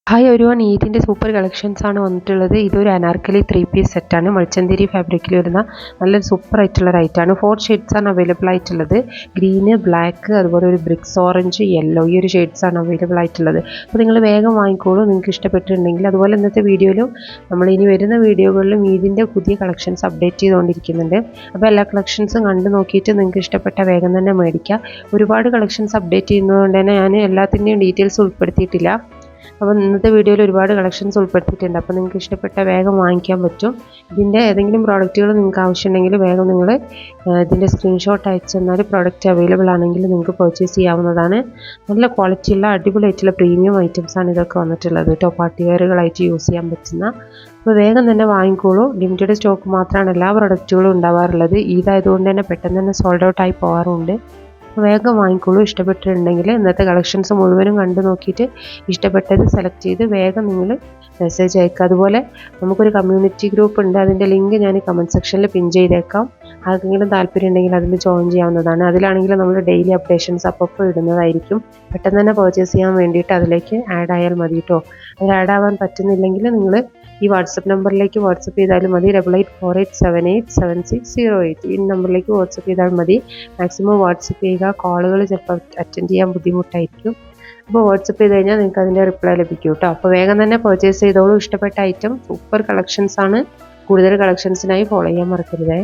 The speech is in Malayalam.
ഹായ് ഒരുവൺ ഈദിൻ്റെ സൂപ്പർ കളക്ഷൻസ് ആണ് വന്നിട്ടുള്ളത്. ഇതൊരു അനാർക്കലി 3 പീസ് സെറ്റാണ്. മൾച്ചന്ദേരി ഫാബ്രിക്കിൽ വരുന്ന നല്ല സൂപ്പർ ആയിട്ടുള്ള റൈറ്റാണ്. 4 ഷെയ്ഡ്സ് ആണ് അവൈലബിൾ ആയിട്ടുള്ളത്. ഗ്രീന്, ബ്ലാക്ക്, അതുപോലെ ഒരു ബ്രിക്സ് ഓറഞ്ച്, യെല്ലോ, ഈ ഒരു ഷെയ്ഡ്സ് ആണ് അവൈലബിൾ ആയിട്ടുള്ളത്. അപ്പോൾ നിങ്ങൾ വേഗം വാങ്ങിക്കോളൂ നിങ്ങൾക്ക് ഇഷ്ടപ്പെട്ടിട്ടുണ്ടെങ്കിൽ. അതുപോലെ ഇന്നത്തെ വീഡിയോയിലും നമ്മൾ ഇനി വരുന്ന വീഡിയോകളിലും ഈദിൻ്റെ പുതിയ കളക്ഷൻസ് അപ്ഡേറ്റ് ചെയ്തുകൊണ്ടിരിക്കുന്നുണ്ട്. അപ്പോൾ എല്ലാ കളക്ഷൻസും കണ്ടു നോക്കിയിട്ട് നിങ്ങൾക്ക് ഇഷ്ടപ്പെട്ട വേഗം തന്നെ മേടിക്കുക. ഒരുപാട് കളക്ഷൻസ് അപ്ഡേറ്റ് ചെയ്യുന്നതുകൊണ്ട് തന്നെ ഞാൻ എല്ലാത്തിൻ്റെയും ഡീറ്റെയിൽസ് ഉൾപ്പെടുത്തിയിട്ടില്ല. അപ്പോൾ ഇന്നത്തെ വീഡിയോയിൽ ഒരുപാട് കളക്ഷൻസ് ഉൾപ്പെടുത്തിയിട്ടുണ്ട്. അപ്പോൾ നിങ്ങൾക്ക് ഇഷ്ടപ്പെട്ട വേഗം വാങ്ങിക്കാൻ പറ്റും. ഇതിൻ്റെ ഏതെങ്കിലും പ്രോഡക്റ്റുകൾ നിങ്ങൾക്ക് ആവശ്യമുണ്ടെങ്കിൽ വേഗം നിങ്ങൾ ഇതിൻ്റെ സ്ക്രീൻഷോട്ട് അയച്ചു തന്നാൽ പ്രോഡക്റ്റ് അവൈലബിൾ ആണെങ്കിൽ നിങ്ങൾക്ക് പർച്ചേസ് ചെയ്യാവുന്നതാണ്. നല്ല ക്വാളിറ്റിയുള്ള അടിപൊളിയായിട്ടുള്ള പ്രീമിയം ഐറ്റംസാണ് ഇതൊക്കെ വന്നിട്ടുള്ളത് കേട്ടോ. പാർട്ടി വെയറുകളായിട്ട് യൂസ് ചെയ്യാൻ പറ്റുന്ന. അപ്പോൾ വേഗം തന്നെ വാങ്ങിക്കോളൂ. ലിമിറ്റഡ് സ്റ്റോക്ക് മാത്രമാണ് എല്ലാ പ്രൊഡക്റ്റുകളും ഉണ്ടാവാറുള്ളത്. ഇതായതുകൊണ്ട് തന്നെ പെട്ടെന്ന് തന്നെ സോൾഡ് ഔട്ട് ആയി പോകാറുണ്ട്. വേഗം വാങ്ങിക്കോളൂ. ഇഷ്ടപ്പെട്ടിട്ടുണ്ടെങ്കിൽ ഇന്നത്തെ കളക്ഷൻസ് മുഴുവനും കണ്ടു നോക്കിയിട്ട് ഇഷ്ടപ്പെട്ടത് സെലക്ട് ചെയ്ത് വേഗം നിങ്ങൾ മെസ്സേജ് അയക്കുക. അതുപോലെ നമുക്കൊരു കമ്മ്യൂണിറ്റി ഗ്രൂപ്പ് ഉണ്ട്. അതിൻ്റെ ലിങ്ക് ഞാൻ കമൻറ്റ് സെക്ഷനിൽ പിൻ ചെയ്തേക്കാം. ആർക്കെങ്കിലും താല്പര്യം ഉണ്ടെങ്കിൽ അതിൽ ജോയിൻ ചെയ്യാവുന്നതാണ്. അതിലാണെങ്കിൽ നമ്മൾ ഡെയിലി അപ്ഡേഷൻസ് അപ്പോൾ ഇടുന്നതായിരിക്കും. പെട്ടെന്ന് തന്നെ പർച്ചേസ് ചെയ്യാൻ വേണ്ടിയിട്ട് അതിലേക്ക് ആഡ് ആയാൽ മതി കേട്ടോ. അതിൽ ആഡ് ആവാൻ പറ്റുന്നില്ലെങ്കിൽ നിങ്ങൾ ഈ വാട്സപ്പ് നമ്പറിലേക്ക് വാട്സപ്പ് ചെയ്താലും മതി. 8848787608 ഈ നമ്പറിലേക്ക് വാട്സപ്പ് ചെയ്താൽ മതി. മാക്സിമം വാട്സപ്പ് ചെയ്യുക. കോളുകൾ ചിലപ്പോൾ അറ്റൻഡ് ചെയ്യാൻ ബുദ്ധിമുട്ടായിരിക്കും. അപ്പോൾ വാട്സപ്പ് ചെയ്ത് കഴിഞ്ഞാൽ നിങ്ങൾക്ക് അതിൻ്റെ റിപ്ലൈ ലഭിക്കും കേട്ടോ. അപ്പോൾ വേഗം തന്നെ പർച്ചേസ് ചെയ്തോളൂ. ഇഷ്ടപ്പെട്ട ഐറ്റം സൂപ്പർ കളക്ഷൻസ് ആണ്. കൂടുതൽ കളക്ഷൻസിനായി ഫോളോ ചെയ്യാൻ മറക്കരുതേ.